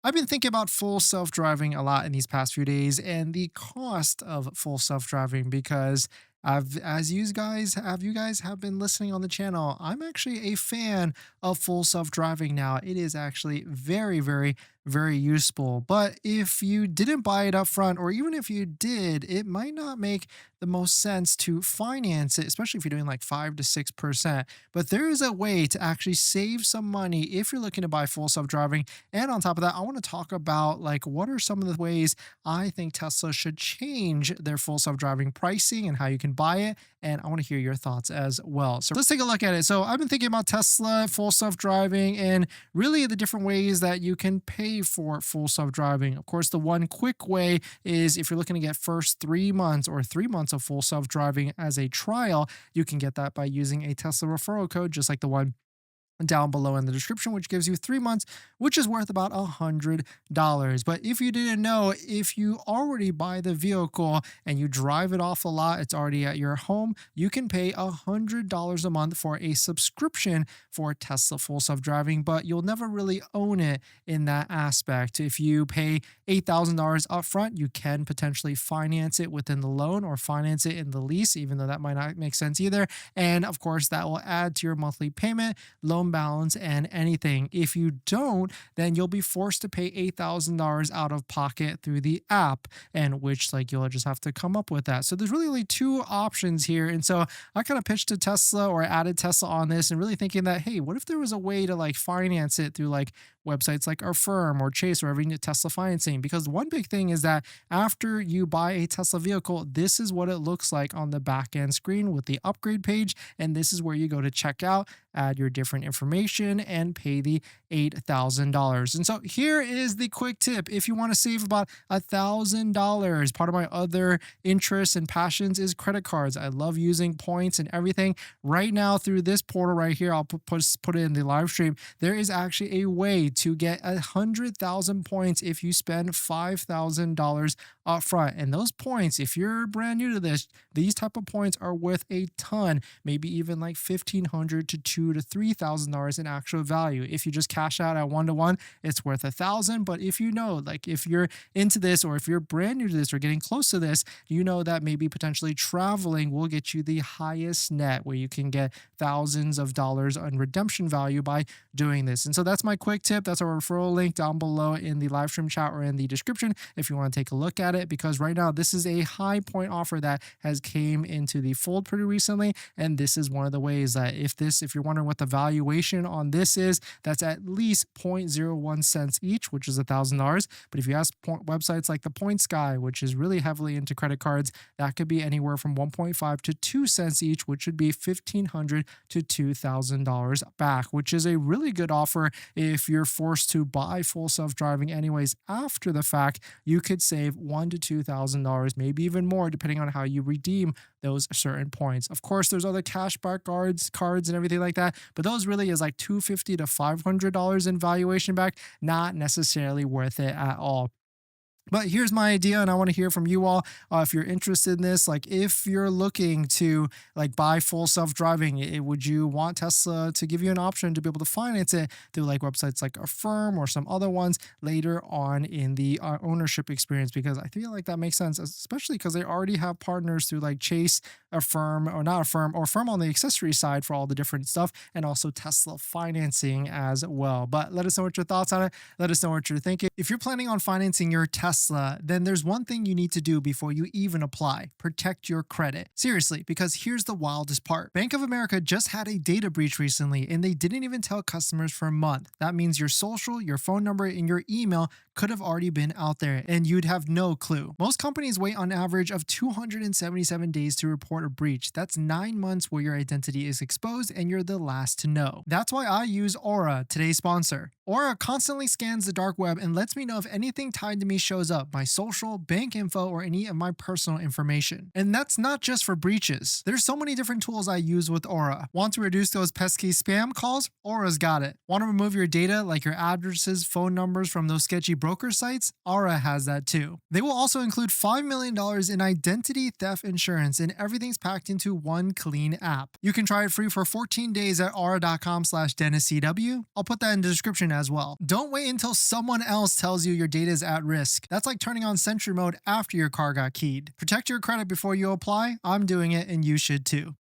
I've been thinking about full self-driving a lot in these past few days and the cost of full self-driving because as you guys have been listening on the channel, I'm actually a fan of full self-driving now. It is actually very useful. But if you didn't buy it up front, or even if you did, it might not make the most sense to finance it, especially if you're doing like 5 to 6%. But there is a way to actually save some money if you're looking to buy full self-driving. And on top of that, I want to talk about like what are some of the ways I think Tesla should change their full self-driving pricing and how you can buy it. And I want to hear your thoughts as well. So let's take a look at it. So I've been thinking about Tesla full self-driving and really the different ways that you can pay for full self-driving. Of course, the one quick way is if you're looking to get first 3 months or 3 months of full self-driving as a trial, you can get that by using a Tesla referral code, just like the one down below in the description, which gives you 3 months, which is worth about $100. But if you didn't know, if you already buy the vehicle and you drive it off a lot, it's already at your home, you can pay $100 a month for a subscription for Tesla full self-driving, but you'll never really own it in that aspect. If you pay $8,000 upfront, you can potentially finance it within the loan or finance it in the lease, even though that might not make sense either. And of course, that will add to your monthly payment, loan balance, and anything. If you don't, then you'll be forced to pay $8,000 out of pocket through the app, and which like you'll just have to come up with that. So there's really only two options here. And so I kind of pitched to Tesla, or added Tesla on this, and really thinking that, hey, what if there was a way to like finance it through like websites like Affirm or Chase or wherever you get Tesla financing? Because one big thing is that after you buy a Tesla vehicle, this is what it looks like on the back end screen with the upgrade page. And this is where you go to check out, add your different information, and pay the $8,000. And so here is the quick tip. If you want to save about $1,000, part of my other interests and passions is credit cards. I love using points and everything. Right now, through this portal right here, I'll put it in the live stream. There is actually a way to get 100,000 points if you spend $5,000 up front. And those points, if you're brand new to this, these type of points are worth a ton, maybe even like $1,500 to $2,000 to $3,000 in actual value. If you just cash out at 1 to 1, it's worth 1,000. But if you know, like if you're into this, or if you're brand new to this or getting close to this, you know that maybe potentially traveling will get you the highest net, where you can get thousands of dollars on redemption value by doing this. And so that's my quick tip. That's our referral link down below in the live stream chat or in the description if you want to take a look at it, because right now this is a high point offer that has came into the fold pretty recently. And this is one of the ways that if you're wondering what the valuation on this is, that's at least 0.01 cents each, which is $1,000. But if you ask websites like the Points Guy, which is really heavily into credit cards, that could be anywhere from 1.5 to 2 cents each, which would be $1,500 to $2,000 back, which is a really good offer. If you're forced to buy full self-driving anyways after the fact, you could save $1,000 to $2,000, maybe even more, depending on how you redeem those certain points. Of course, there's other cashback cards and everything like that, but those really is like $250 to $500 in valuation back, not necessarily worth it at all. But here's my idea, and I want to hear from you all. If you're interested in this, like if you're looking to like buy full self-driving, would you want Tesla to give you an option to be able to finance it through like websites like Affirm or some other ones later on in the ownership experience? Because I feel like that makes sense, especially because they already have partners through like Chase, Affirm, or not Affirm, or Affirm on the accessory side for all the different stuff, and also Tesla financing as well. But let us know what your thoughts on it. Let us know what you're thinking. If you're planning on financing your Tesla, then there's one thing you need to do before you even apply: protect your credit. Seriously, because here's the wildest part. Bank of America just had a data breach recently, and they didn't even tell customers for a month. That means your social, your phone number, and your email could have already been out there, and you'd have no clue. Most companies wait on average of 277 days to report a breach. That's 9 months where your identity is exposed and you're the last to know. That's why I use Aura, today's sponsor. Aura constantly scans the dark web and lets me know if anything tied to me shows shows up, my social, bank info, or any of my personal information. And that's not just for breaches. There's so many different tools I use with Aura. Want to reduce those pesky spam calls? Aura's got it. Want to remove your data like your addresses, phone numbers from those sketchy broker sites? Aura has that too. They will also include $5 million in identity theft insurance, and everything's packed into one clean app. You can try it free for 14 days at aura.com/DennisCW. I'll put that in the description as well. Don't wait until someone else tells you your data is at risk. That's like turning on Sentry mode after your car got keyed. Protect your credit before you apply. I'm doing it and you should too.